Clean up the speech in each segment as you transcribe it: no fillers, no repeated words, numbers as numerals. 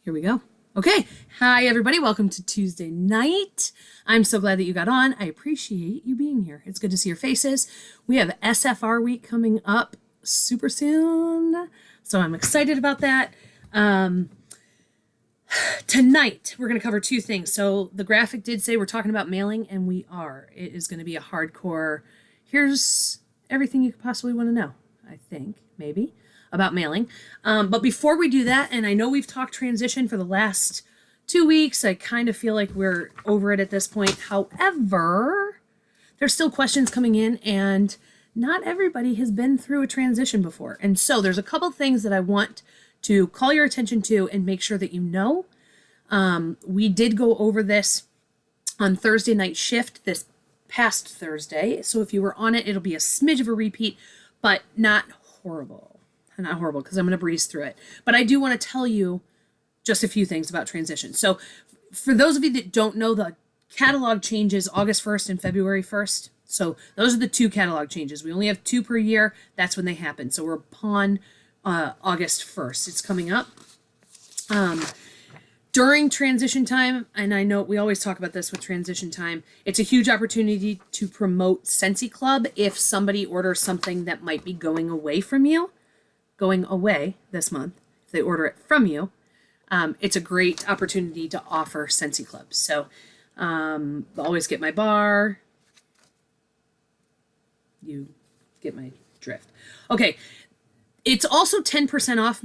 Here we go. Okay. Hi, everybody. Welcome to Tuesday night. I'm so glad that you got on. I appreciate you being here. It's good to see your faces. We have SFR week coming up super soon, so I'm excited about that. Tonight, we're going to cover two things. So the graphic did say we're talking about mailing, and we are. It is going to be a hardcore, here's everything you could possibly want to know, I think, maybe, about mailing. But before we do that, and I know we've talked transition for the last 2 weeks, I kind of feel like we're over it at this point. However, there's still questions coming in, and not everybody has been through a transition before. And so there's a couple things that I want to call your attention to and make sure that you know. We did go over this on Thursday night shift this past Thursday. So if you were on it, it'll be a smidge of a repeat, but not horrible. Not horrible, because I'm going to breeze through it. But I do want to tell you just a few things about transition. So for those of you that don't know, the catalog changes August 1st and February 1st. So those are the two catalog changes. We only have 2 per year. That's when they happen. So we're upon August 1st. It's coming up. During transition time, and I know we always talk about this with transition time, it's a huge opportunity to promote Scentsy Club if somebody orders something that might be going away from you, going away this month, if they order it from you. It's a great opportunity to offer Scentsy Club. So always get my bar. You get my drift. Okay. It's also 10% off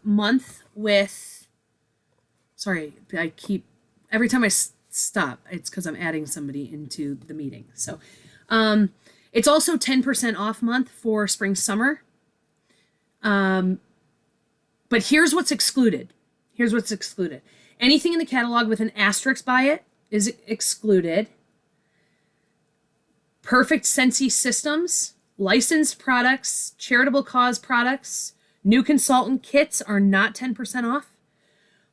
month with, sorry, every time I stop, it's because I'm adding somebody into the meeting. So it's also 10% off month for spring, summer. But here's what's excluded. Anything in the catalog with an asterisk by it is excluded. Perfect Scentsy systems, licensed products, charitable cause products, new consultant kits are not 10% off.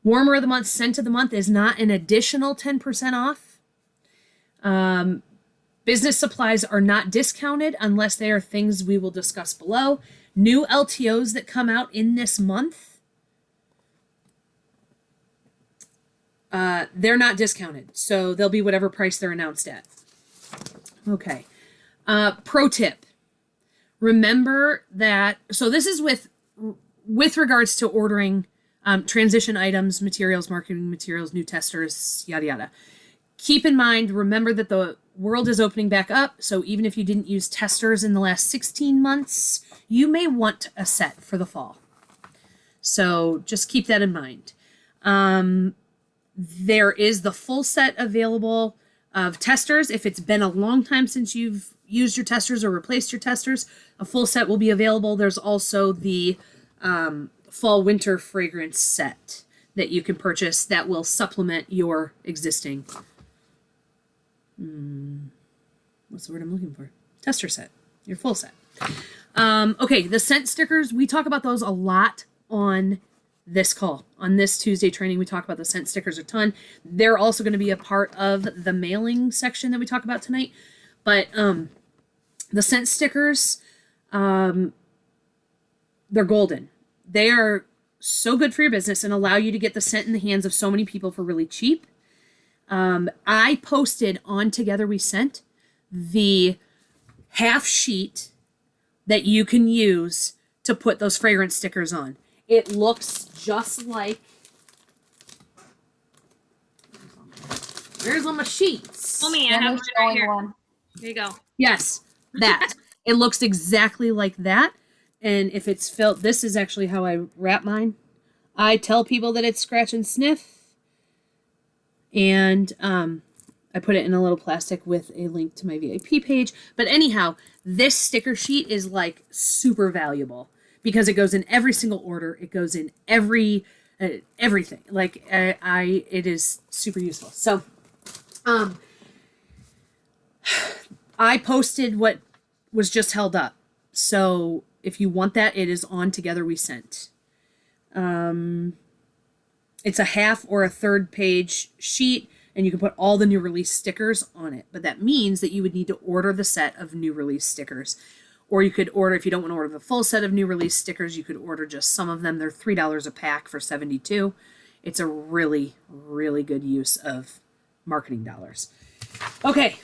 Warmer of the month, scent of the month is not an additional 10% off. Business supplies are not discounted unless they are things we will discuss below. New LTOs that come out in this month, they're not discounted. So they'll be whatever price they're announced at. Okay. Pro tip. Remember that, so this is with regards to ordering transition items, materials, marketing materials, new testers, yada, yada. Keep in mind, remember that the world is opening back up. So even if you didn't use testers in the last 16 months, you may want a set for the fall. So just keep that in mind. There is the full set available of testers. If it's been a long time since you've used your testers or replaced your testers, a full set will be available. There's also the fall winter fragrance set that you can purchase that will supplement your existing what's the word I'm looking for? Tester set, your full set. Okay, the scent stickers, we talk about those a lot on this call. On this Tuesday training, we talk about the scent stickers a ton. They're also going to be a part of the mailing section that we talk about tonight. But the scent stickers, they're golden. They are so good for your business and allow you to get the scent in the hands of so many people for really cheap. I posted on Together We Scent the half sheet that you can use to put those fragrance stickers on. It looks just like, where's all my sheets? Oh, me, I have mine right here. One. There you go. Yes, that. It looks exactly like that. And if it's filled, this is actually how I wrap mine. I tell people that it's scratch and sniff. And I put it in a little plastic with a link to my VIP page. But anyhow, this sticker sheet is like super valuable because it goes in every single order. It goes in everything. Like it is super useful. So I posted what was just held up. So if you want that, it is on Together We Scent. It's a half or a third page sheet, and you can put all the new release stickers on it. But that means that you would need to order the set of new release stickers. Or you could order, if you don't want to order the full set of new release stickers, you could order just some of them. They're $3 a pack for 72. it's a really, really good use of marketing dollars. Okay.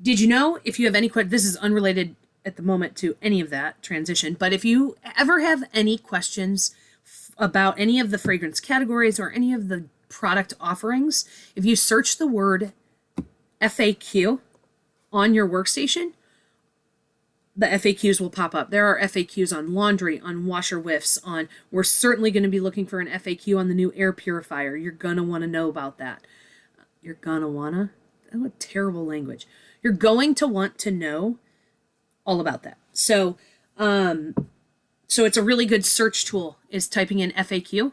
Did you know, if you have any questions, this is unrelated at the moment to any of that transition, but if you ever have any questions about any of the fragrance categories or any of the product offerings, if you search the word FAQ on your workstation, the FAQs will pop up. There are FAQs on laundry, on washer whiffs, we're certainly going to be looking for an FAQ on the new air purifier. You're going to want to know about that. You're going to want to, oh, what terrible language. You're going to want to know all about that. So it's a really good search tool, is typing in FAQ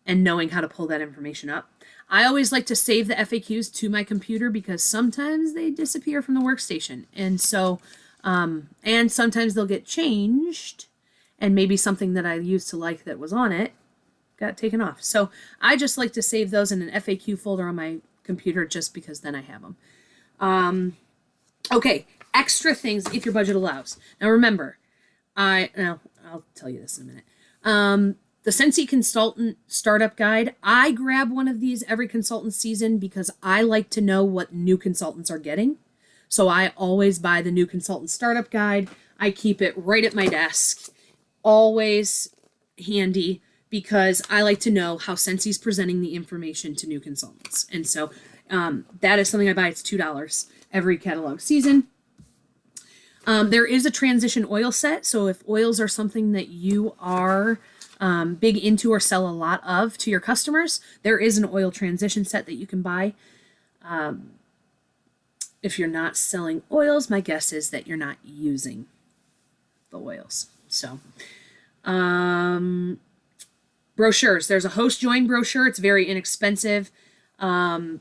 and knowing how to pull that information up. I always like to save the FAQs to my computer because sometimes they disappear from the workstation. And so, and sometimes they'll get changed and maybe something that I used to like that was on it got taken off. So I just like to save those in an FAQ folder on my computer just because then I have them. Okay, extra things if your budget allows. Now remember, I'll tell you this in a minute. The Scentsy Consultant Startup Guide, I grab one of these every consultant season because I like to know what new consultants are getting. So I always buy the new consultant startup guide. I keep it right at my desk, always handy, because I like to know how Scentsy's presenting the information to new consultants. And so that is something I buy. It's $2 every catalog season. There is a transition oil set. So if oils are something that you are big into or sell a lot of to your customers, there is an oil transition set that you can buy. If you're not selling oils, my guess is that you're not using the oils. So, brochures. There's a host join brochure. It's very inexpensive. You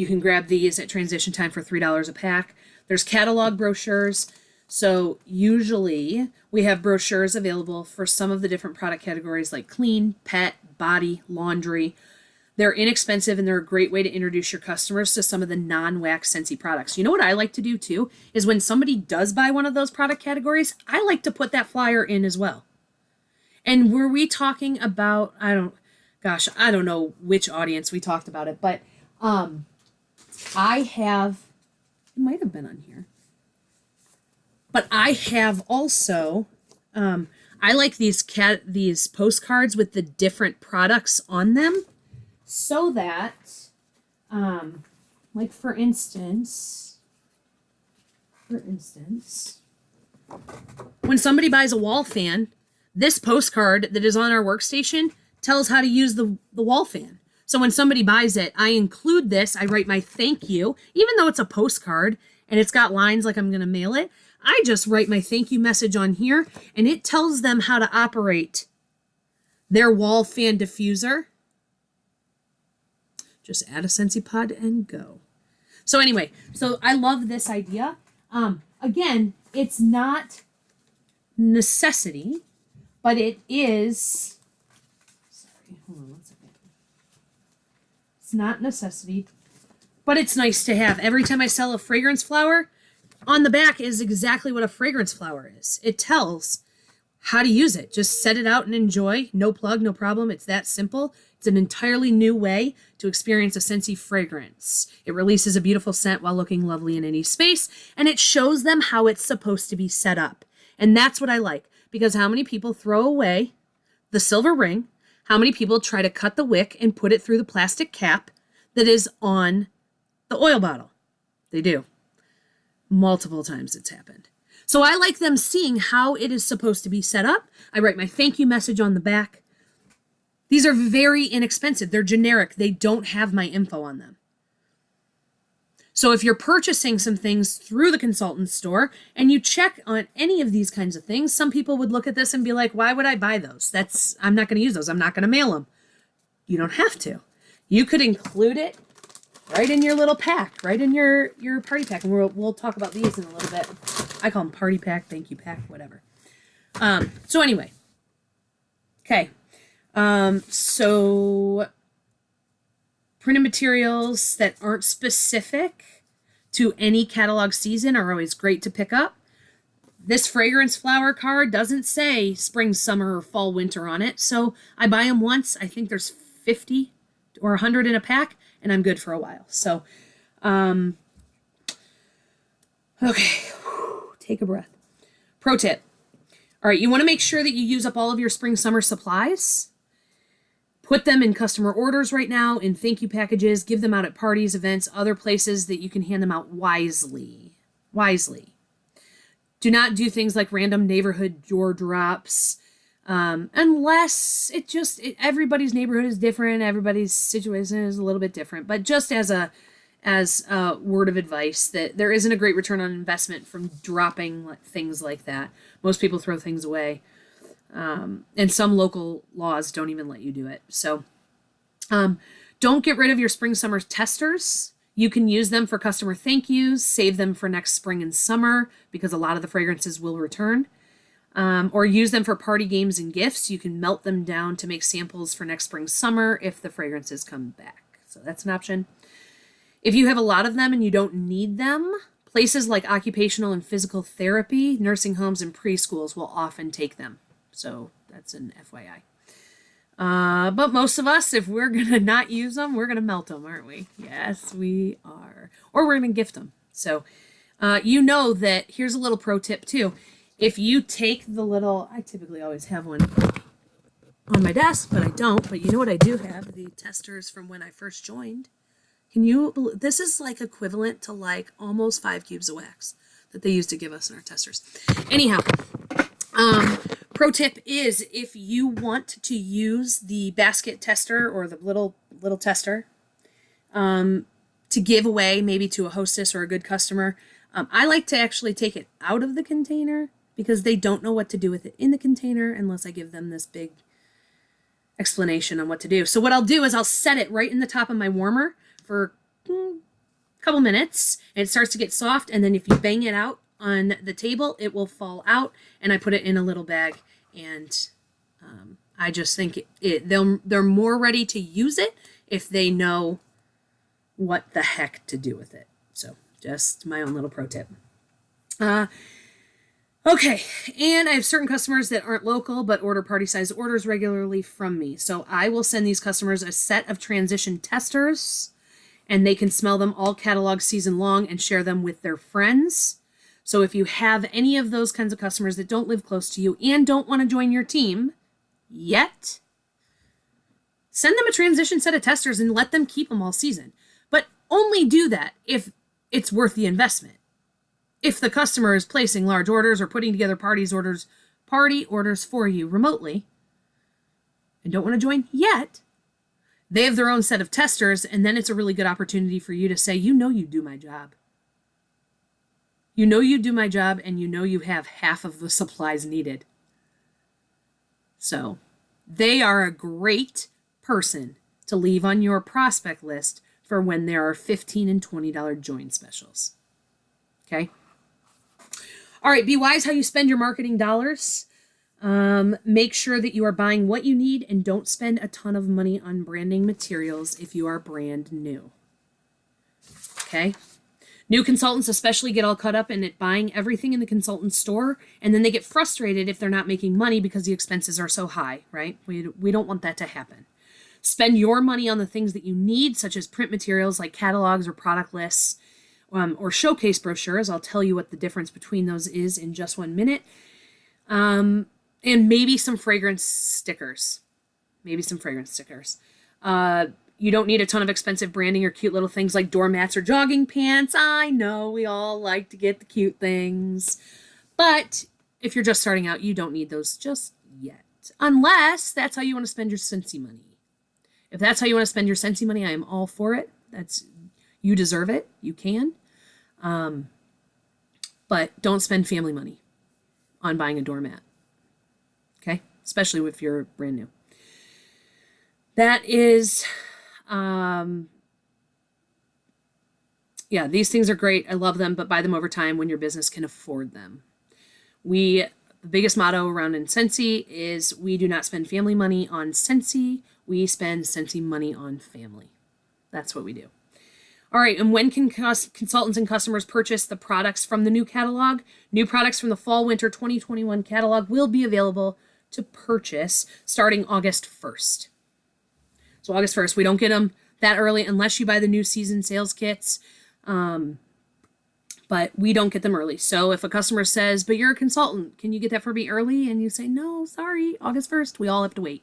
can grab these at transition time for $3 a pack. There's catalog brochures. So usually we have brochures available for some of the different product categories like clean, pet, body, laundry. They're inexpensive and they're a great way to introduce your customers to some of the non-wax Scentsy products. You know what I like to do too is when somebody does buy one of those product categories, I like to put that flyer in as well. And were we talking about, I don't know which audience we talked about it, but it might have been on here. But I have also, I like these postcards with the different products on them, so that, like for instance, when somebody buys a wall fan, this postcard that is on our workstation tells how to use the wall fan. So when somebody buys it, I include this. I write my thank you, even though it's a postcard and it's got lines like I'm going to mail it. I just write my thank you message on here, and it tells them how to operate their wall fan diffuser. Just add a Scentsy pod and go. So anyway, so I love this idea. Again, it's not necessity, but it is. Sorry, hold on 1 second. It's not necessity, but it's nice to have. Every time I sell a fragrance flower, on the back is exactly what a fragrance flower is. It tells how to use it. Just set it out and enjoy. No plug, no problem. It's that simple. It's an entirely new way to experience a Scentsy fragrance. It releases a beautiful scent while looking lovely in any space, and it shows them how it's supposed to be set up. And that's what I like, because how many people throw away the silver ring? How many people try to cut the wick and put it through the plastic cap that is on the oil bottle? They do. Multiple times it's happened. So I like them seeing how it is supposed to be set up. I write my thank you message on the back. These are very inexpensive. They're generic. They don't have my info on them. So if you're purchasing some things through the consultant store and you check on any of these kinds of things, some people would look at this and be like, why would I buy those? I'm not going to use those. I'm not going to mail them. You don't have to. You could include it right in your little pack, right in your party pack. And we'll talk about these in a little bit. I call them party pack, thank you pack, whatever. So anyway. Okay. So printed materials that aren't specific to any catalog season are always great to pick up. This fragrance flower card doesn't say spring, summer, or fall, winter on it. So I buy them once. I think there's 50 or 100 in a pack, and I'm good for a while. So, okay, take a breath. Pro tip. All right, you want to make sure that you use up all of your spring, summer supplies. Put them in customer orders right now, in thank you packages. Give them out at parties, events, other places that you can hand them out wisely. Do not do things like random neighborhood door drops, unless everybody's neighborhood is different. Everybody's situation is a little bit different. But just as a word of advice, that there isn't a great return on investment from dropping things like that. Most people throw things away. And some local laws don't even let you do it. So don't get rid of your spring, summer testers. You can use them for customer thank yous, save them for next spring and summer because a lot of the fragrances will return. Or use them for party games and gifts. You can melt them down to make samples for next spring, summer if the fragrances come back. So that's an option. If you have a lot of them and you don't need them, places like occupational and physical therapy, nursing homes, and preschools will often take them. So that's an FYI. But most of us, if we're going to not use them, we're going to melt them, aren't we? Yes, we are. Or we're going to gift them. So you know that here's a little pro tip too. If you take the little, I typically always have one on my desk, but I don't. But you know what I do have? The testers from when I first joined. This is like equivalent to like almost 5 cubes of wax that they used to give us in our testers. Anyhow, pro tip is if you want to use the basket tester or the little tester to give away maybe to a hostess or a good customer, I like to actually take it out of the container because they don't know what to do with it in the container unless I give them this big explanation on what to do. So what I'll do is I'll set it right in the top of my warmer for a couple minutes, and it starts to get soft, and then if you bang it out on the table, it will fall out, and I put it in a little bag, and I just think they're more ready to use it if they know what the heck to do with it. So just my own little pro tip. Okay, and I have certain customers that aren't local but order party size orders regularly from me. So I will send these customers a set of transition testers, and they can smell them all catalog season long and share them with their friends. So if you have any of those kinds of customers that don't live close to you and don't want to join your team yet, send them a transition set of testers and let them keep them all season. But only do that if it's worth the investment. If the customer is placing large orders or putting together party orders for you remotely and don't want to join yet, they have their own set of testers, and then it's a really good opportunity for you to say, you do my job. You do my job, and you have half of the supplies needed. So they are a great person to leave on your prospect list for when there are $15 and $20 join specials. Okay? All right, be wise how you spend your marketing dollars. Make sure that you are buying what you need and don't spend a ton of money on branding materials if you are brand new. Okay? New consultants especially get all caught up in buying everything in the consultant store, and then they get frustrated if they're not making money because the expenses are so high, right? We don't want that to happen. Spend your money on the things that you need, such as print materials like catalogs or product lists, or showcase brochures. I'll tell you what the difference between those is in just 1 minute. And maybe some fragrance stickers. You don't need a ton of expensive branding or cute little things like doormats or jogging pants. I know we all like to get the cute things. But if you're just starting out, you don't need those just yet. Unless that's how you want to spend your Scentsy money. If that's how you want to spend your Scentsy money, I am all for it. You deserve it. You can. But don't spend family money on buying a doormat. Okay? Especially if you're brand new. That is, these things are great. I love them, but buy them over time when your business can afford them. The biggest motto around in Scentsy is we do not spend family money on Scentsy. We spend Scentsy money on family. That's what we do. All right, and when can consultants and customers purchase the products from the new catalog? New products from the Fall/Winter 2021 catalog will be available to purchase starting August 1st. So August 1st, we don't get them that early unless you buy the new season sales kits, but we don't get them early. So if a customer says, but you're a consultant, can you get that for me early? And you say, no, sorry, August 1st, we all have to wait.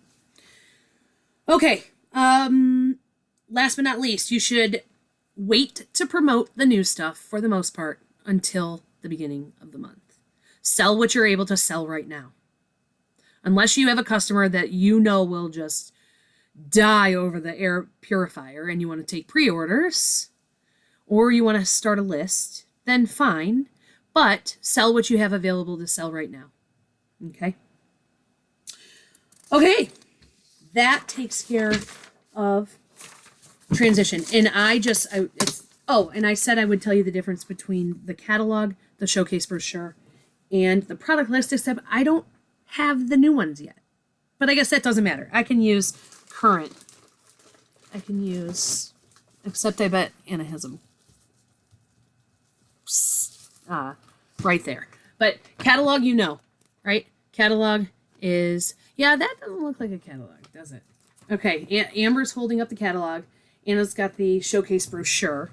Okay, last but not least, you should wait to promote the new stuff for the most part until the beginning of the month. Sell what you're able to sell right now. Unless you have a customer that you know will just die over the air purifier and you want to take pre-orders or you want to start a list, then fine, but sell what you have available to sell right now. Okay? Okay, that takes care of transition. And and I said I would tell you the difference between the catalog, the showcase brochure, and the product list, except I don't have the new ones yet. But I guess that doesn't matter. I can use current. Except I bet Anna has them right there. But catalog, right? Catalog is, that doesn't look like a catalog, does it? Okay, Amber's holding up the catalog. Anna's got the showcase brochure.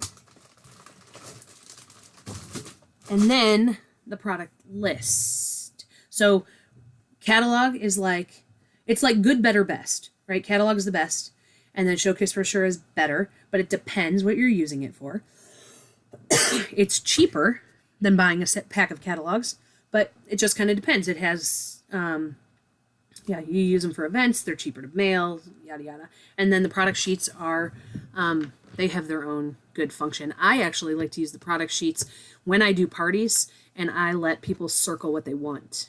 And then the product list. So catalog is it's like good, better, best, right? Catalog is the best. And then showcase brochure is better, but it depends what you're using it for. It's cheaper than buying a set pack of catalogs, but it just kind of depends. It has, you use them for events. They're cheaper to mail, yada, yada. And then the product sheets are, they have their own good function. I actually like to use the product sheets when I do parties, and I let people circle what they want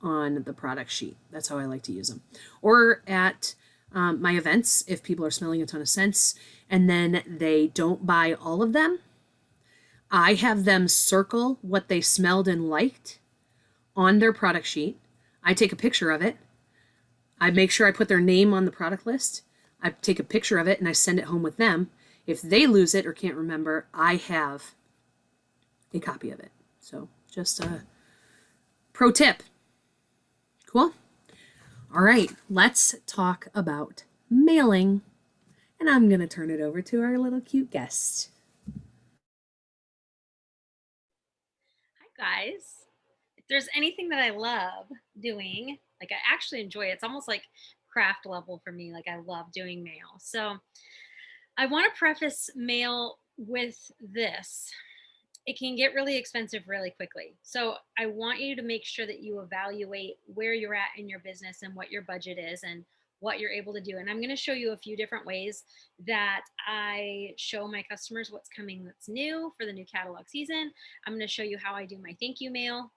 on the product sheet. That's how I like to use them. Or at my events, if people are smelling a ton of scents and then they don't buy all of them, I have them circle what they smelled and liked on their product sheet. I take a picture of it. I make sure I put their name on the product list. I take a picture of it and I send it home with them. If they lose it or can't remember, I have a copy of it. So just a pro tip. Cool? All right, let's talk about mailing. And I'm going to turn it over to our little cute guest. Hi, guys. If there's anything that I love doing, I actually enjoy it. It's almost like craft level for me. I love doing mail. So I want to preface mail with this. It can get really expensive really quickly. So I want you to make sure that you evaluate where you're at in your business and what your budget is and what you're able to do. And I'm going to show you a few different ways that I show my customers what's coming that's new for the new catalog season. I'm going to show you how I do my thank you mail.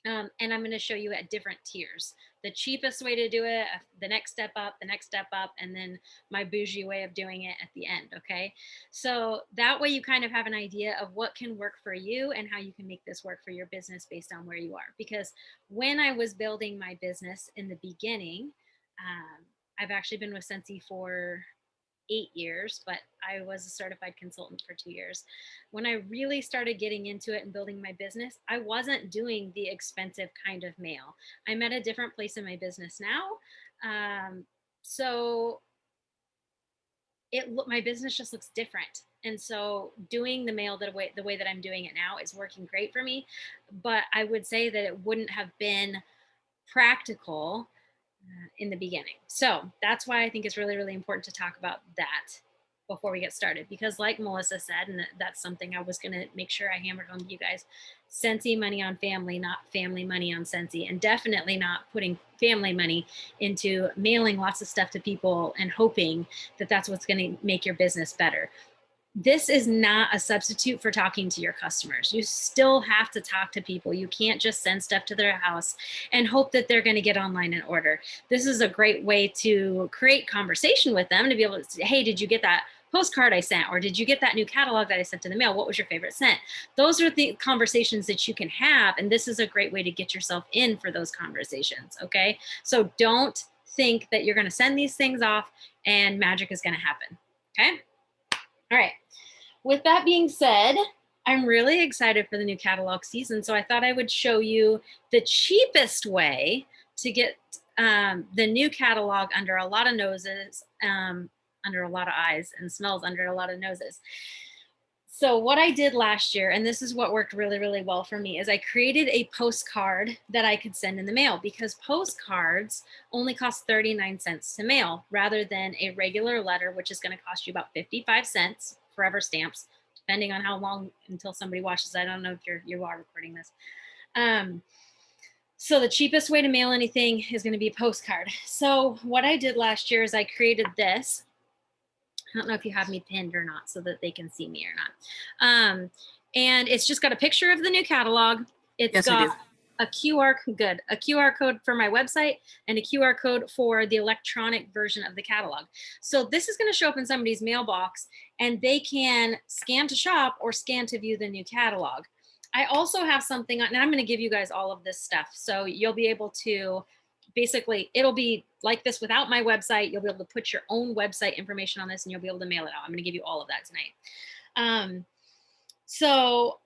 And I'm going to show you at different tiers. The cheapest way to do it, the next step up, and then my bougie way of doing it at the end, okay? So that way you kind of have an idea of what can work for you and how you can make this work for your business based on where you are. Because when I was building my business in the beginning, I've actually been with Scentsy for 8 years, but I was a certified consultant for 2 years. When I really started getting into it and building my business, I wasn't doing the expensive kind of mail. I'm at a different place in my business now. So my business just looks different. And so doing the mail the way that I'm doing it now is working great for me. But I would say that it wouldn't have been practical in the beginning. So that's why I think it's really, really important to talk about that before we get started. Because like Melissa said, and that's something I was going to make sure I hammered home to you guys, Scentsy money on family, not family money on Scentsy, and definitely not putting family money into mailing lots of stuff to people and hoping that that's what's going to make your business better. This is not a substitute for talking to your customers. You still have to talk to people. You can't just send stuff to their house and hope that they're going to get online and order. This is a great way to create conversation with them, to be able to say, hey, did you get that postcard I sent? Or did you get that new catalog that I sent in the mail? What was your favorite scent? Those are the conversations that you can have. And this is a great way to get yourself in for those conversations. Okay. So don't think that you're going to send these things off and magic is going to happen. Okay. All right. with that being said, I'm really excited for the new catalog season. So I thought I would show you the cheapest way to get the new catalog under a lot of noses, under a lot of eyes, and smells under a lot of noses. So what I did last year, and this is what worked really, really well for me, is I created a postcard that I could send in the mail, because postcards only cost 39 cents to mail rather than a regular letter, which is going to cost you about 55 cents, forever stamps, depending on how long until somebody watches. I don't know if you are recording this. So the cheapest way to mail anything is going to be a postcard. So what I did last year is I created this. I don't know if you have me pinned or not so that they can see me or not. And it's just got a picture of the new catalog. It's Yes, got I do. a QR code for my website and a QR code for the electronic version of the catalog. So this is going to show up in somebody's mailbox, and they can scan to shop or scan to view the new catalog. I also have something, and I'm going to give you guys all of this stuff. So you'll be able to, basically, it'll be like this without my website. You'll be able to put your own website information on this, and you'll be able to mail it out. I'm going to give you all of that tonight. So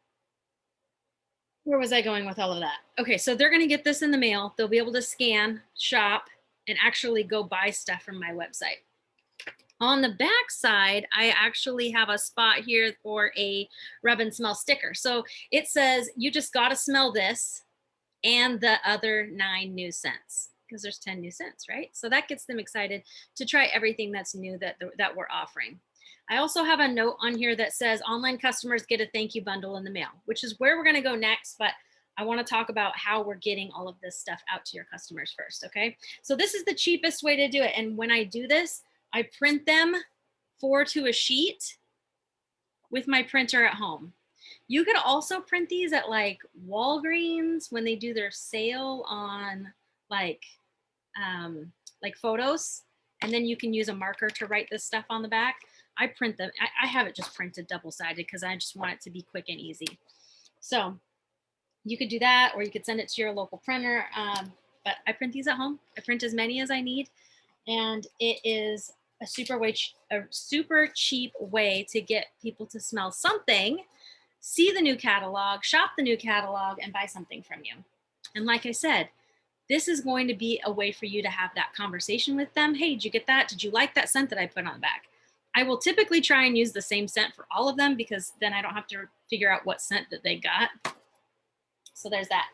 where was I going with all of that? Okay, so they're going to get this in the mail. They'll be able to scan, shop, and actually go buy stuff from my website. On the back side, I actually have a spot here for a rub and smell sticker. So it says, you just got to smell this and the other 9 new scents, because there's 10 new scents, right? So that gets them excited to try everything that's new that we're offering. I also have a note on here that says online customers get a thank you bundle in the mail, which is where we're going to go next. But I want to talk about how we're getting all of this stuff out to your customers first. Okay. So this is the cheapest way to do it. And when I do this, I print them 4 to a sheet with my printer at home. You could also print these at like Walgreens when they do their sale on like photos, and then you can use a marker to write this stuff on the back. I print them. I have it just printed double-sided because I just want it to be quick and easy. So you could do that, or you could send it to your local printer. But I print these at home. I print as many as I need, and it is a super cheap way to get people to smell something, see the new catalog, shop the new catalog, and buy something from you. And like I said, this is going to be a way for you to have that conversation with them. Hey, did you get that? Did you like that scent that I put on the back? I will typically try and use the same scent for all of them, because then I don't have to figure out what scent that they got. So there's that.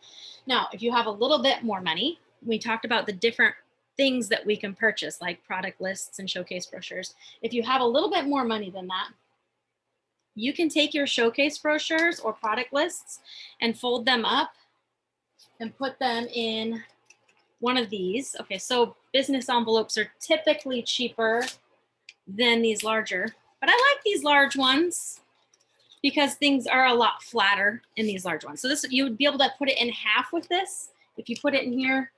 Now, if you have a little bit more money, we talked about the different things that we can purchase, like product lists and showcase brochures. If you have a little bit more money than that, you can take your showcase brochures or product lists and fold them up and put them in one of these. Okay, so business envelopes are typically cheaper than these larger, but I like these large ones because things are a lot flatter in these large ones. So this, you would be able to put it in half with this. If you put it in here,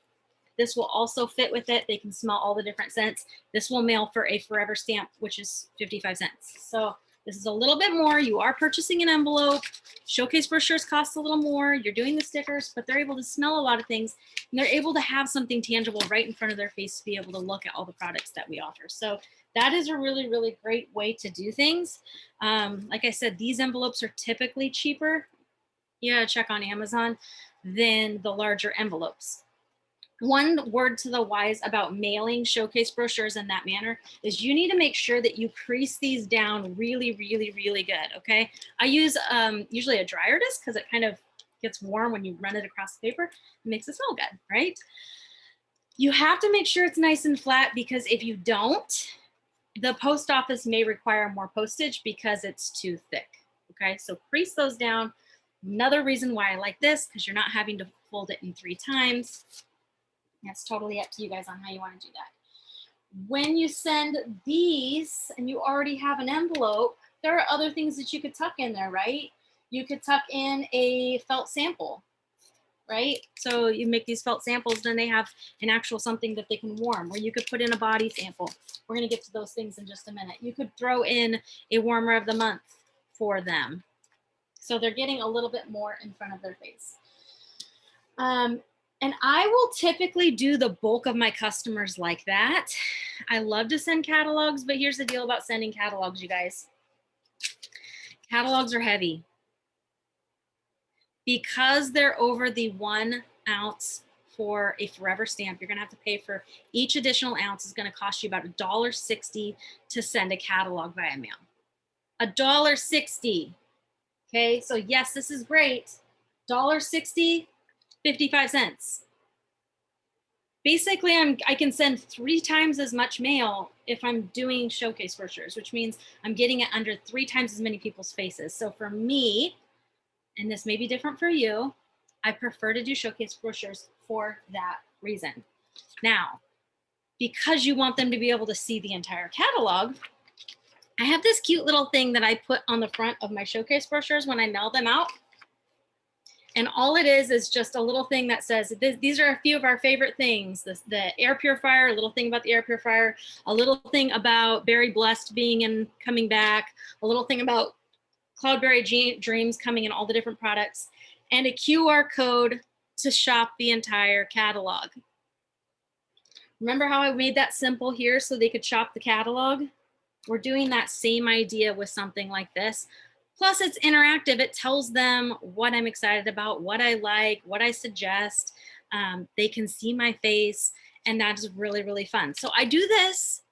this will also fit with it. They can smell all the different scents. This will mail for a forever stamp, which is 55 cents. So this is a little bit more. You are purchasing an envelope. Showcase brochures cost a little more. You're doing the stickers, but they're able to smell a lot of things, and they're able to have something tangible right in front of their face to be able to look at all the products that we offer. So that is a really, really great way to do things. Like I said, these envelopes are typically cheaper. You gotta check on Amazon than the larger envelopes. One word to the wise about mailing showcase brochures in that manner is you need to make sure that you crease these down really, really, really good, okay? I use usually a dryer disc because it kind of gets warm when you run it across the paper. It makes it smell good, right? You have to make sure it's nice and flat, because if you don't, the post office may require more postage because it's too thick, okay? So crease those down. Another reason why I like this, because you're not having to fold it in 3 times. That's totally up to you guys on how you want to do that. When you send these and you already have an envelope, there are other things that you could tuck in there, right? You could tuck in a felt sample, right? So you make these felt samples, then they have an actual something that they can warm, or you could put in a body sample. We're going to get to those things in just a minute. You could throw in a warmer of the month for them. So they're getting a little bit more in front of their face. And I will typically do the bulk of my customers like that. I love to send catalogs, but here's the deal about sending catalogs, you guys. Catalogs are heavy. Because they're over the 1 ounce for a forever stamp, you're gonna have to pay for each additional ounce is gonna cost you about $1.60 to send a catalog via mail. $1.60. Okay, so yes, this is great. $1.60, 55 cents. Basically, I can send 3 times as much mail if I'm doing showcase brochures, which means I'm getting it under 3 times as many people's faces. So for me, and this may be different for you, I prefer to do showcase brochures for that reason. Now, because you want them to be able to see the entire catalog, I have this cute little thing that I put on the front of my showcase brochures when I mail them out. And all it is just a little thing that says, these are a few of our favorite things. The air purifier, a little thing about the air purifier, a little thing about Berry Blessed being and coming back, a little thing about Cloudberry Dreams coming in all the different products, and a QR code to shop the entire catalog. Remember how I made that simple here so they could shop the catalog? We're doing that same idea with something like this. Plus it's interactive. It tells them what I'm excited about, what I like, what I suggest. They can see my face, and that is really, really fun. So I do this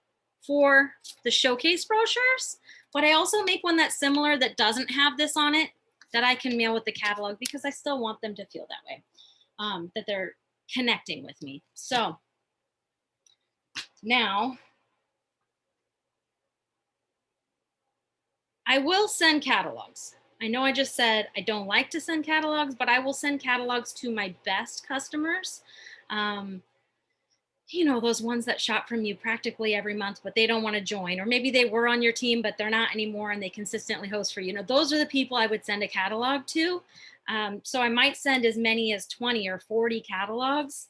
for the showcase brochures, but I also make one that's similar that doesn't have this on it that I can mail with the catalog because I still want them to feel that way, that they're connecting with me. So now I will send catalogs. I know I just said I don't like to send catalogs, but I will send catalogs to my best customers. You know, those ones that shop from you practically every month, but they don't want to join, or maybe they were on your team, but they're not anymore and they consistently host for you. You know, those are the people I would send a catalog to. So I might send as many as 20 or 40 catalogs,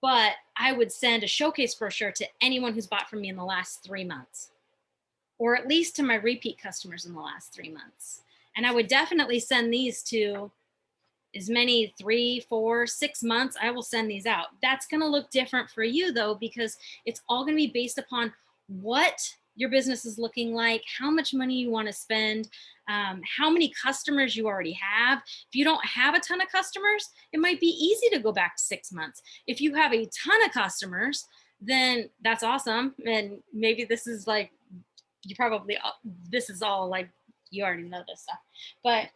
but I would send a showcase brochure to anyone who's bought from me in the last 3 months, or at least to my repeat customers in the last 3 months. And I would definitely send these to as many 3, 4, 6 months. I will send these out. That's going to look different for you though, because it's all going to be based upon what your business is looking like, how much money you want to spend, how many customers you already have. If you don't have a ton of customers, it might be easy to go back to 6 months. If you have a ton of customers, then that's awesome. And maybe this is like, you probably, this is all like, you already know this stuff, but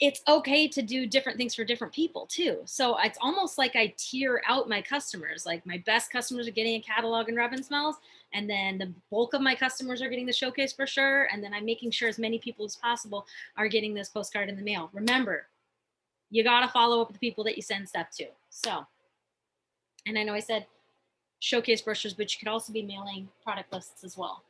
it's okay to do different things for different people too. So it's almost like I tier out my customers. Like my best customers are getting a catalog and rub and smells, and then the bulk of my customers are getting the showcase brochure, and then I'm making sure as many people as possible are getting this postcard in the mail. Remember, you got to follow up with the people that you send stuff to. So, and I know I said showcase brochures, but you could also be mailing product lists as well.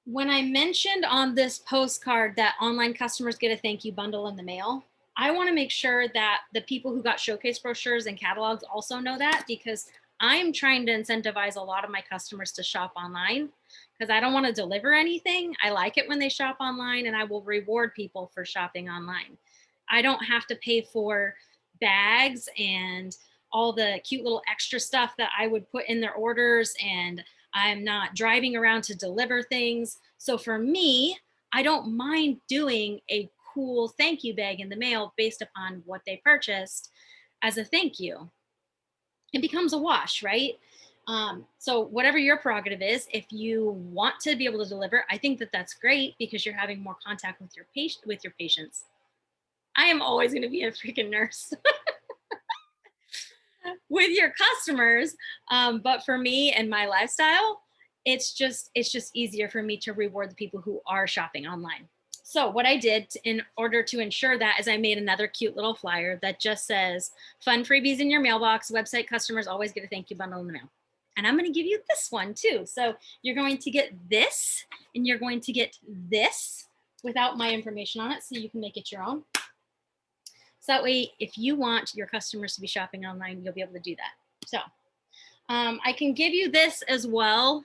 When I mentioned on this postcard that online customers get a thank you bundle in the mail, I want to make sure that the people who got showcase brochures and catalogs also know that, because I'm trying to incentivize a lot of my customers to shop online because I don't want to deliver anything. I like it when they shop online, and I will reward people for shopping online. I don't have to pay for bags and all the cute little extra stuff that I would put in their orders, and I'm not driving around to deliver things. So for me, I don't mind doing a cool thank you bag in the mail based upon what they purchased as a thank you. It becomes a wash, right? So whatever your prerogative is, if you want to be able to deliver, I think that that's great because you're having more contact with your patients. I am always going to be a freaking nurse with your customers. But for me and my lifestyle, it's just easier for me to reward the people who are shopping online. So what I did in order to ensure that is I made another cute little flyer that just says fun freebies in your mailbox. Website customers always get a thank you bundle in the mail. And I'm going to give you this one too. So you're going to get this, and you're going to get this without my information on it, so you can make it your own. So that way, if you want your customers to be shopping online, you'll be able to do that. So I can give you this as well,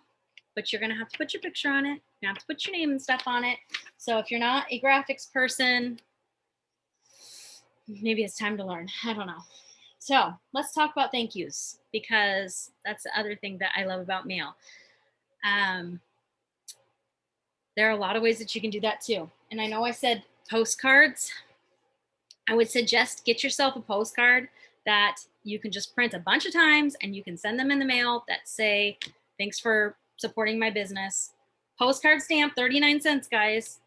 but you're going to have to put your picture on it. You have to put your name and stuff on it. So if you're not a graphics person, maybe it's time to learn. I don't know. So let's talk about thank yous, because that's the other thing that I love about mail. There are a lot of ways that you can do that too. And I know I said postcards. I would suggest get yourself a postcard that you can just print a bunch of times and you can send them in the mail that say, thanks for supporting my business. Postcard stamp, 39 cents, guys.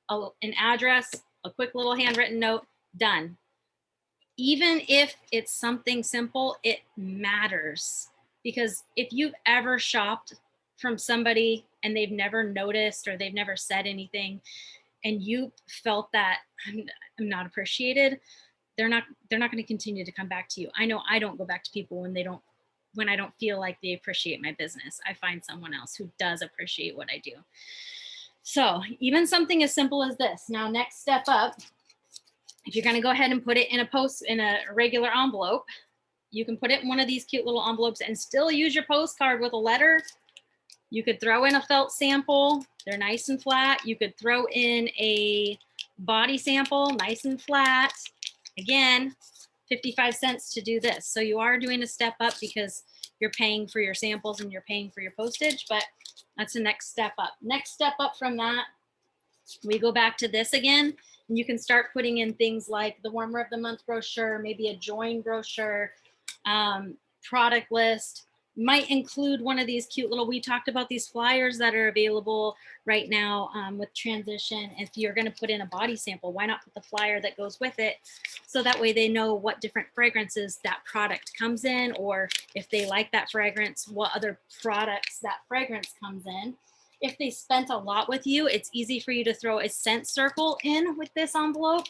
An address, a quick little handwritten note, done. Even if it's something simple, it matters. Because if you've ever shopped from somebody and they've never noticed or they've never said anything, and you felt that I'm not appreciated, they're not going to continue to come back to you. I know I don't go back to people when I don't feel like they appreciate my business. I find someone else who does appreciate what I do. So even something as simple as this. Now, next step up, if you're going to go ahead and put it in a regular envelope, you can put it in one of these cute little envelopes and still use your postcard with a letter. You could throw in a felt sample. They're nice and flat. You could throw in a body sample, nice and flat. Again, 55 cents to do this. So you are doing a step up because you're paying for your samples and you're paying for your postage, but that's the next step up. Next step up from that, we go back to this again, and you can start putting in things like the Warmer of the Month brochure, maybe a join brochure, product list. Might include one of these cute little, we talked about these flyers that are available right now with transition. If you're going to put in a body sample, why not put the flyer that goes with it? So that way they know what different fragrances that product comes in, or if they like that fragrance, what other products that fragrance comes in. If they spent a lot with you, it's easy for you to throw a scent circle in with this envelope.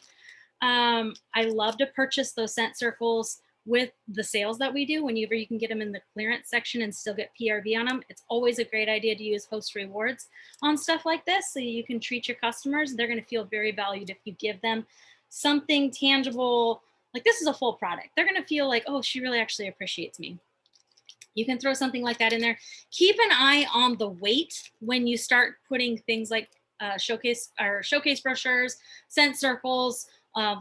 I love to purchase those scent circles with the sales that we do. Whenever you can get them in the clearance section and still get PRV on them, it's always a great idea to use host rewards on stuff like this, so you can treat your customers. They're going to feel very valued if you give them something tangible. Like, this is a full product. They're going to feel like, oh, she really actually appreciates me. You can throw something like that in there. Keep an eye on the weight when you start putting things like showcase brochures, scent circles,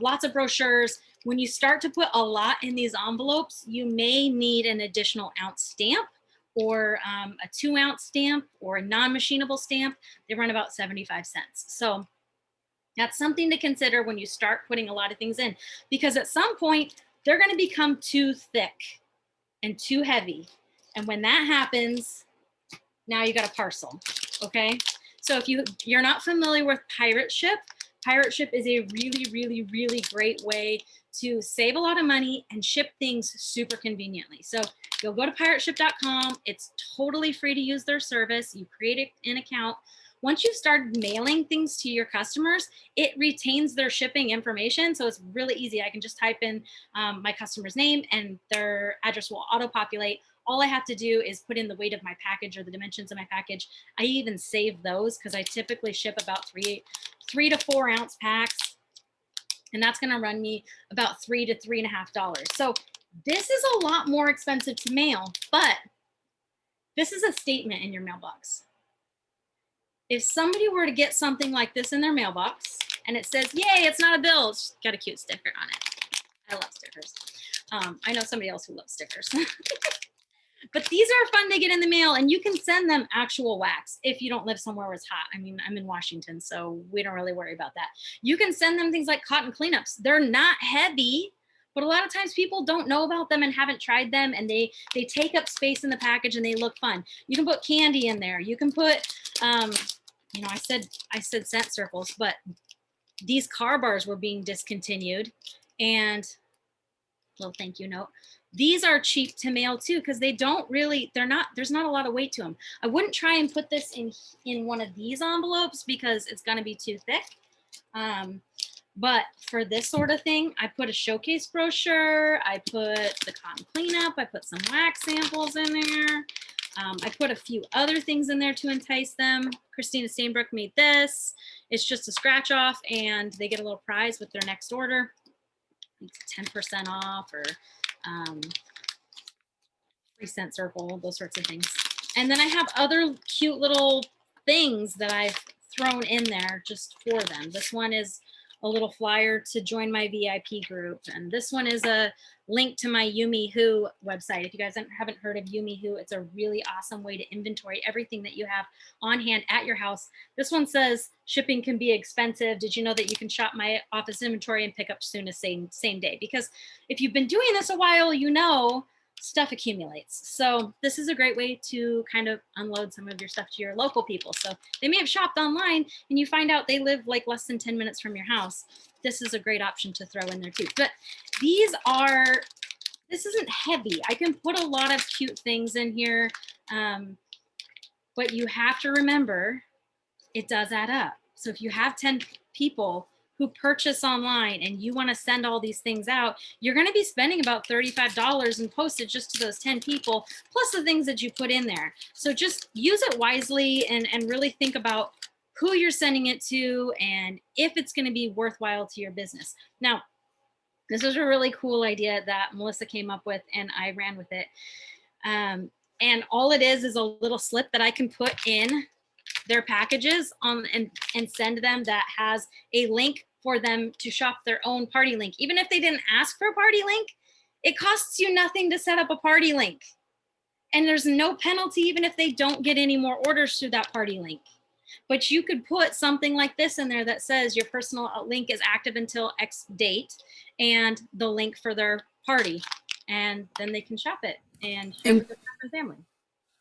lots of brochures. When you start to put a lot in these envelopes, you may need an additional ounce stamp, or a 2-ounce stamp, or a non-machinable stamp. They run about 75 cents. So that's something to consider when you start putting a lot of things in, because at some point they're going to become too thick and too heavy. And when that happens, now you got a parcel, okay? So if you're not familiar with Pirate Ship is a really, really, really great way to save a lot of money and ship things super conveniently. So you'll go to pirateship.com. It's totally free to use their service. You create an account. Once you start mailing things to your customers, it retains their shipping information. So it's really easy. I can just type in my customer's name and their address will auto-populate. All I have to do is put in the weight of my package or the dimensions of my package. I even save those because I typically ship about 3 to 4 ounce packs. And that's going to run me about $3 to $3.50. So this is a lot more expensive to mail, but this is a statement in your mailbox. If somebody were to get something like this in their mailbox and it says, yay, it's not a bill, it's got a cute sticker on it. I love stickers. I know somebody else who loves stickers. But these are fun to get in the mail, and you can send them actual wax if you don't live somewhere where it's hot. I mean, I'm in Washington, so we don't really worry about that. You can send them things like cotton cleanups. They're not heavy, but a lot of times people don't know about them and haven't tried them, and they take up space in the package and they look fun. You can put candy in there. You can put, I said scent circles, but these car bars were being discontinued, and little thank you note. These are cheap to mail too, because there's not a lot of weight to them. I wouldn't try and put this in one of these envelopes because it's going to be too thick. But for this sort of thing, I put a showcase brochure, I put the cotton cleanup, I put some wax samples in there. I put a few other things in there to entice them. Christina Steinbrook made this. It's just a scratch off and they get a little prize with their next order. It's 10% off, or free scent circle, those sorts of things. And then I have other cute little things that I've thrown in there just for them. This one is a little flyer to join my VIP group. And this one is a link to my Yumi Who website. If you guys haven't heard of Yumi Who, it's a really awesome way to inventory everything that you have on hand at your house. This one says shipping can be expensive. Did you know that you can shop my office inventory and pick up soon as same day? Because if you've been doing this a while, you know stuff accumulates. So this is a great way to kind of unload some of your stuff to your local people. So they may have shopped online and you find out they live like less than 10 minutes from your house. This is a great option to throw in there too. But this isn't heavy. I can put a lot of cute things in here. But you have to remember it does add up. So if you have 10 people who purchase online and you want to send all these things out, you're going to be spending about $35 in postage just to those 10 people, plus the things that you put in there. So just use it wisely and really think about who you're sending it to and if it's going to be worthwhile to your business. Now, this is a really cool idea that Melissa came up with and I ran with it. And all it is a little slip that I can put in their packages on and send them that has a link for them to shop their own party link. Even if they didn't ask for a party link, it costs you nothing to set up a party link. And there's no penalty even if they don't get any more orders through that party link. But you could put something like this in there that says your personal link is active until X date and the link for their party. And then they can shop it and share it with their friends and family.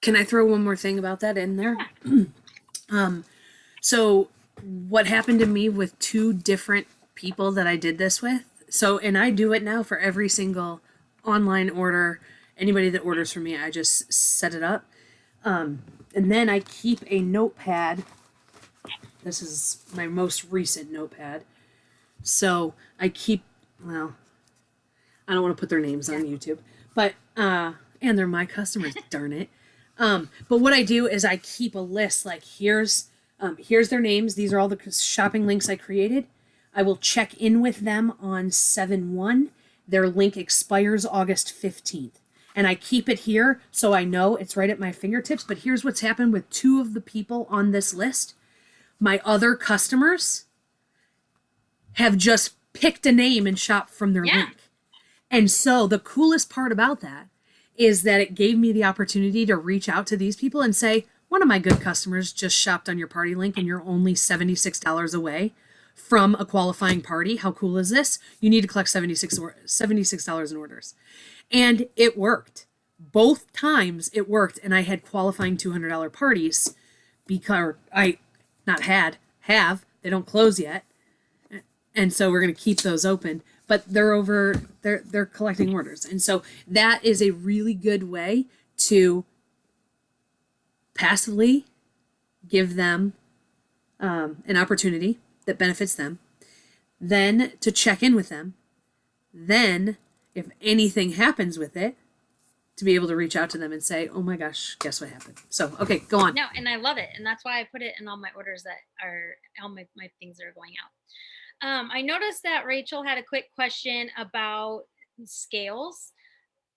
Can I throw one more thing about that in there? Yeah. So what happened to me with two different people that I did this with? So, and I do it now for every single online order. Anybody that orders from me, I just set it up. And then I keep a notepad. This is my most recent notepad. So I keep, well, I don't want to put their names on YouTube, but, and they're my customers, darn it. But what I do is I keep a list, like here's their names. These are all the shopping links I created. I will check in with them on 7/1. Their link expires August 15th. And I keep it here so I know it's right at my fingertips. But here's what's happened with two of the people on this list. My other customers have just picked a name and shopped from their link. And so the coolest part about that is that it gave me the opportunity to reach out to these people and say, one of my good customers just shopped on your party link and you're only $76 away from a qualifying party. How cool is this? You need to collect $76 in orders. And it worked. Both times it worked. And I had qualifying $200 parties because have, they don't close yet. And so we're going to keep those open. But they're collecting orders. And so that is a really good way to passively give them an opportunity that benefits them, then to check in with them, then if anything happens with it, to be able to reach out to them and say, oh my gosh, guess what happened? So, okay, go on. No, and I love it. And that's why I put it in all my orders that are all my things that are going out. I noticed that Rachel had a quick question about scales.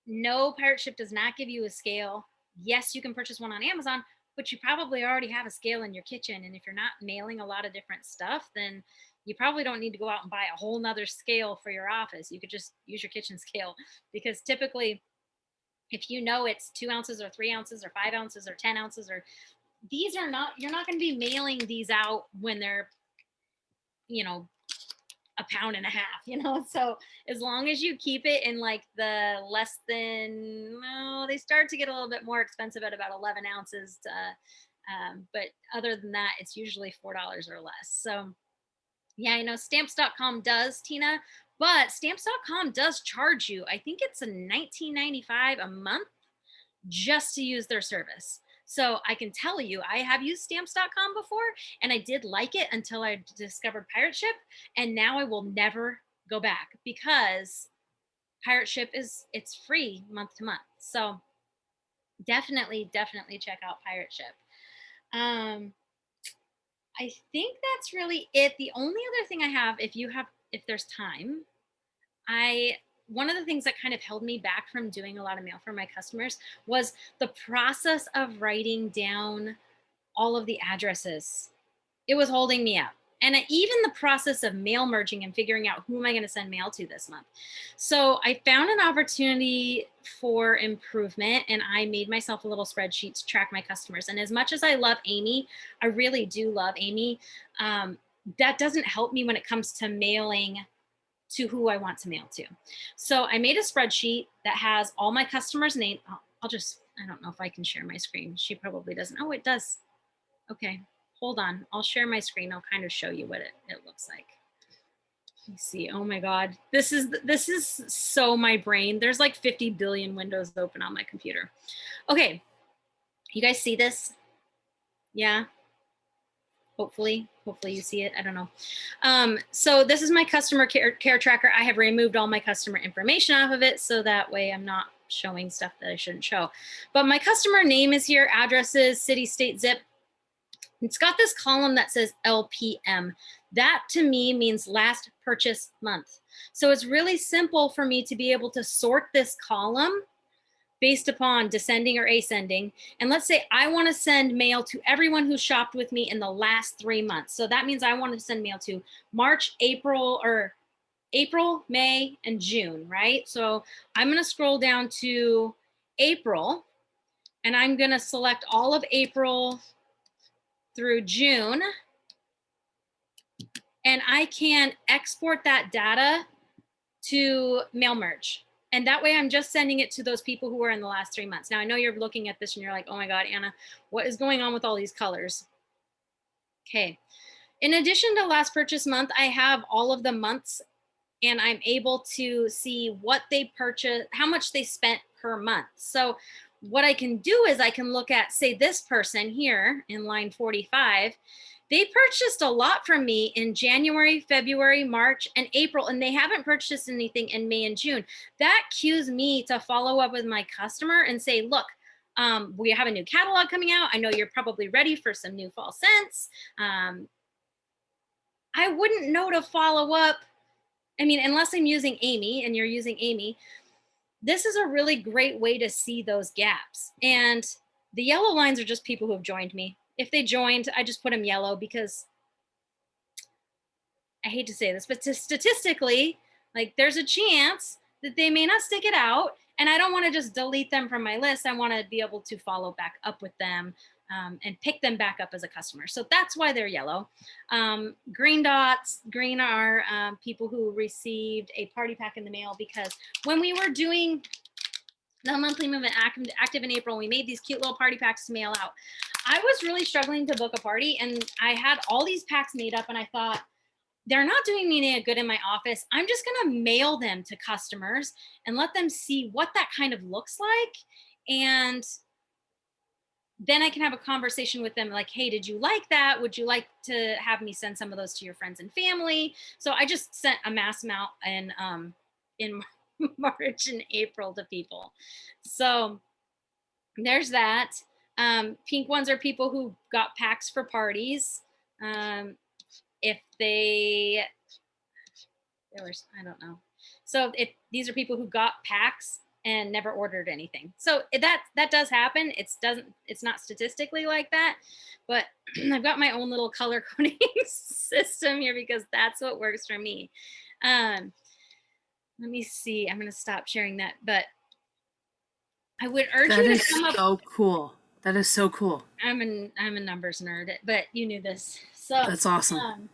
No, Pirate Ship does not give you a scale. Yes, you can purchase one on Amazon, but you probably already have a scale in your kitchen. And if you're not mailing a lot of different stuff, then you probably don't need to go out and buy a whole nother scale for your office. You could just use your kitchen scale, because typically if you know it's 2 ounces or 3 ounces or 5 ounces or 10 ounces, or you're not going to be mailing these out when they're, a pound and a half, so as long as you keep it in like the less than, they start to get a little bit more expensive at about 11 ounces but other than that, it's usually $4 or less. So yeah, I know stamps.com does, Tina, but stamps.com does charge you, I think it's a $19.95 a month just to use their service. So I can tell you, I have used stamps.com before and I did like it until I discovered Pirate Ship. And now I will never go back, because Pirate Ship it's free month to month. So definitely check out Pirate Ship. I think that's really it. The only other thing I have, if there's time, one of the things that kind of held me back from doing a lot of mail for my customers was the process of writing down all of the addresses. It was holding me up. And even the process of mail merging and figuring out who am I going to send mail to this month. So I found an opportunity for improvement, and I made myself a little spreadsheet to track my customers. And as much as I love Amy, I really do love Amy. That doesn't help me when it comes to mailing to who I want to mail to. So I made a spreadsheet that has all my customers' name. I'll just, I don't know if I can share my screen. She probably doesn't. Oh, it does. Okay, hold on. I'll share my screen. I'll kind of show you what it looks like. Let me see. Oh my God. This is so my brain. There's like 50 billion windows open on my computer. Okay. You guys see this? Yeah. Hopefully you see it. I don't know. So this is my customer care tracker. I have removed all my customer information off of it, so that way I'm not showing stuff that I shouldn't show. But my customer name is here, addresses, city, state, zip. It's got this column that says LPM. That to me means last purchase month. So it's really simple for me to be able to sort this column based upon descending or ascending. And let's say I want to send mail to everyone who shopped with me in the last 3 months. So that means I want to send mail to March, April, May, and June, right? So I'm going to scroll down to April, and I'm going to select all of April through June. And I can export that data to mail merge. And that way I'm just sending it to those people who are in the last 3 months. Now I know you're looking at this and you're like, oh my God, Anna, what is going on with all these colors? Okay. In addition to last purchase month, I have all of the months, and I'm able to see what they purchased, how much they spent per month. So what I can do is I can look at, say, this person here in line 45. They purchased a lot from me in January, February, March, and April, and they haven't purchased anything in May and June. That cues me to follow up with my customer and say, look, we have a new catalog coming out. I know you're probably ready for some new fall scents. I wouldn't know to follow up. I mean, unless I'm using Amy and you're using Amy, this is a really great way to see those gaps. And the yellow lines are just people who have joined me. If they joined, I just put them yellow because I hate to say this, but statistically, like there's a chance that they may not stick it out. And I don't want to just delete them from my list. I want to be able to follow back up with them and pick them back up as a customer. So that's why they're yellow. Green dots, green are people who received a party pack in the mail, because when we were doing the monthly movement active in April, we made these cute little party packs to mail out. I was really struggling to book a party, and I had all these packs made up, and I thought, they're not doing me any good in my office. I'm just going to mail them to customers and let them see what that kind of looks like. And then I can have a conversation with them like, hey, did you like that? Would you like to have me send some of those to your friends and family? So I just sent a mass amount in March and April to people. So there's that. Pink ones are people who got packs for parties. If they, I don't know. So if these are people who got packs and never ordered anything. So that does happen. It's not statistically like that, but I've got my own little color coding system here because that's what works for me. Let me see. I'm going to stop sharing that, but I would urge you to come up. That is so cool. That is so cool. I'm a numbers nerd, but you knew this. So that's awesome.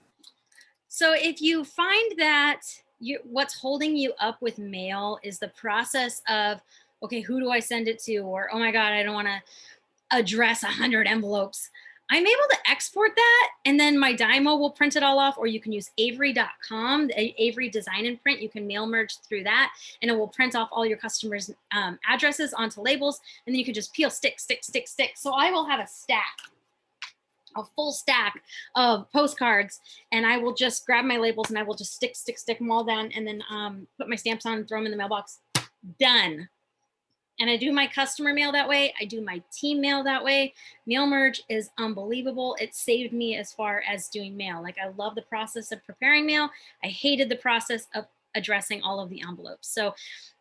So if you find that what's holding you up with mail is the process of, okay, who do I send it to? Or, oh my God, I don't want to address 100 envelopes. I'm able to export that, and then my Dymo will print it all off, or you can use Avery.com, Avery Design and Print. You can mail merge through that, and it will print off all your customers' addresses onto labels, and then you can just peel, stick. So I will have a full stack of postcards, and I will just grab my labels and I will just stick them all down, and then put my stamps on and throw them in the mailbox. Done. And I do my customer mail that way. I do my team mail that way. Mail merge is unbelievable. It saved me as far as doing mail. Like, I love the process of preparing mail. I hated the process of addressing all of the envelopes. So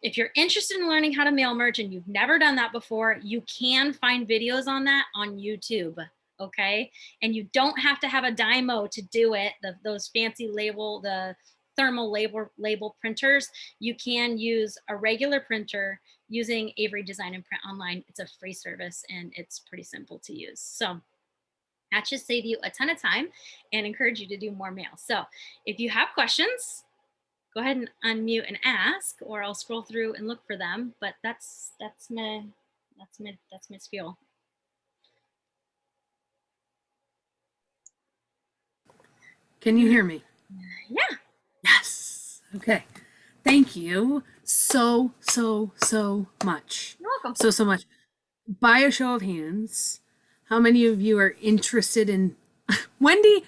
if you're interested in learning how to mail merge and you've never done that before, you can find videos on that on YouTube. okay? And you don't have to have a Dymo to do it. Those fancy the thermal label printers, you can use a regular printer using Avery Design and Print Online. It's a free service and it's pretty simple to use. So that should save you a ton of time and encourage you to do more mail. So if you have questions, go ahead and unmute and ask, or I'll scroll through and look for them. But that's my spiel. Can you hear me? Yeah. Yes. Okay. Thank you so much. You're welcome. So much. By a show of hands, how many of you are interested in Wendy?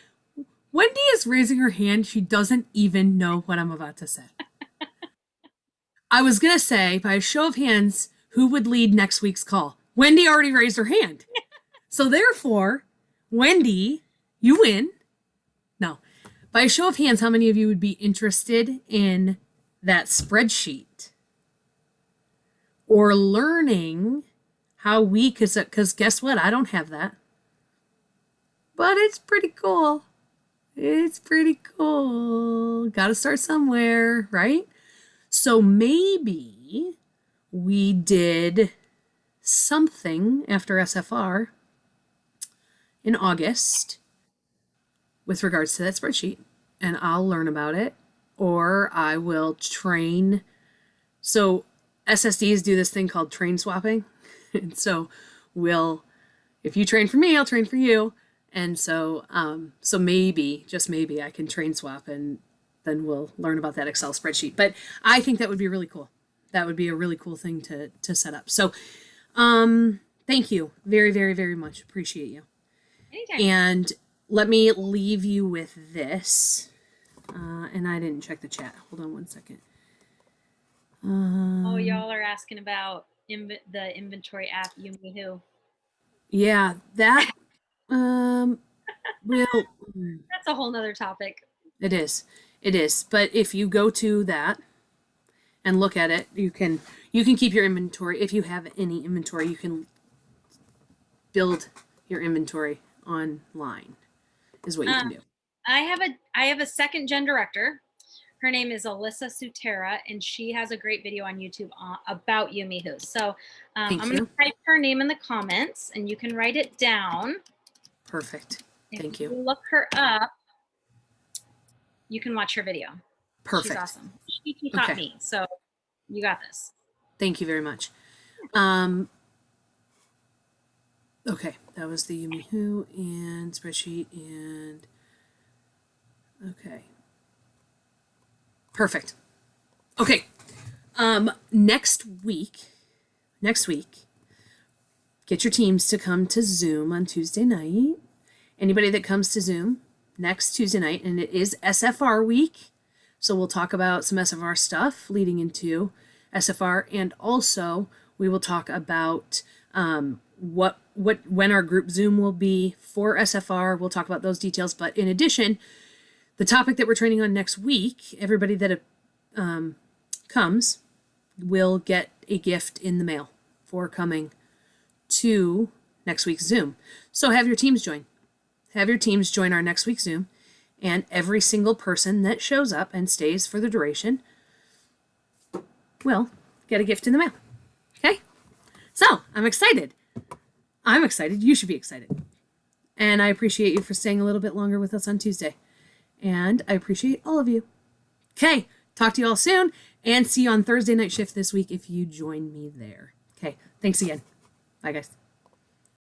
Wendy is raising her hand. She doesn't even know what I'm about to say. I was going to say, by a show of hands, who would lead next week's call? Wendy already raised her hand. So therefore, Wendy, you win. No. By a show of hands, how many of you would be interested in that spreadsheet? Or learning how we, because guess what? I don't have that. But it's pretty cool. It's pretty cool. Got to start somewhere, right? So maybe we did something after SFR in August with regards to that spreadsheet, and I'll learn about it, or I will train. So SSDs do this thing called train swapping. And so if you train for me, I'll train for you. And so maybe, just maybe, I can train swap, and then we'll learn about that Excel spreadsheet. But I think that would be really cool. That would be a really cool thing to set up. So thank you very, very, very much. Appreciate you. Anytime. And let me leave you with this. And I didn't check the chat. Hold on one second. Oh, y'all are asking about the inventory app, Yumihu. Yeah, that will. That's a whole nother topic. It is. But if you go to that and look at it, you can keep your inventory. If you have any inventory, you can build your inventory online. Is what you can do. I have a second gen director. Her name is Alyssa Sutera, and she has a great video on YouTube about Yumihu. So I'm going to type her name in the comments, and you can write it down. Perfect. Thank If you. you look her up, you can watch her video. Perfect. She's awesome. She taught me, so you got this. Thank you very much. Okay, that was the Yumihu and spreadsheet and okay. Perfect. Okay. Next week, get your teams to come to Zoom on Tuesday night. Anybody that comes to Zoom next Tuesday night, and it is SFR week, so we'll talk about some SFR stuff leading into SFR, and also we will talk about when our group Zoom will be for SFR. We'll talk about those details, but in addition, the topic that we're training on next week, everybody that comes will get a gift in the mail for coming to next week's Zoom. So have your teams join. Have your teams join our next week's Zoom, and every single person that shows up and stays for the duration will get a gift in the mail. Okay? So I'm excited. You should be excited. And I appreciate you for staying a little bit longer with us on Tuesday. And I appreciate all of you. Okay, talk to you all soon, and see you on Thursday night shift this week if you join me there. Okay, thanks again. Bye, guys.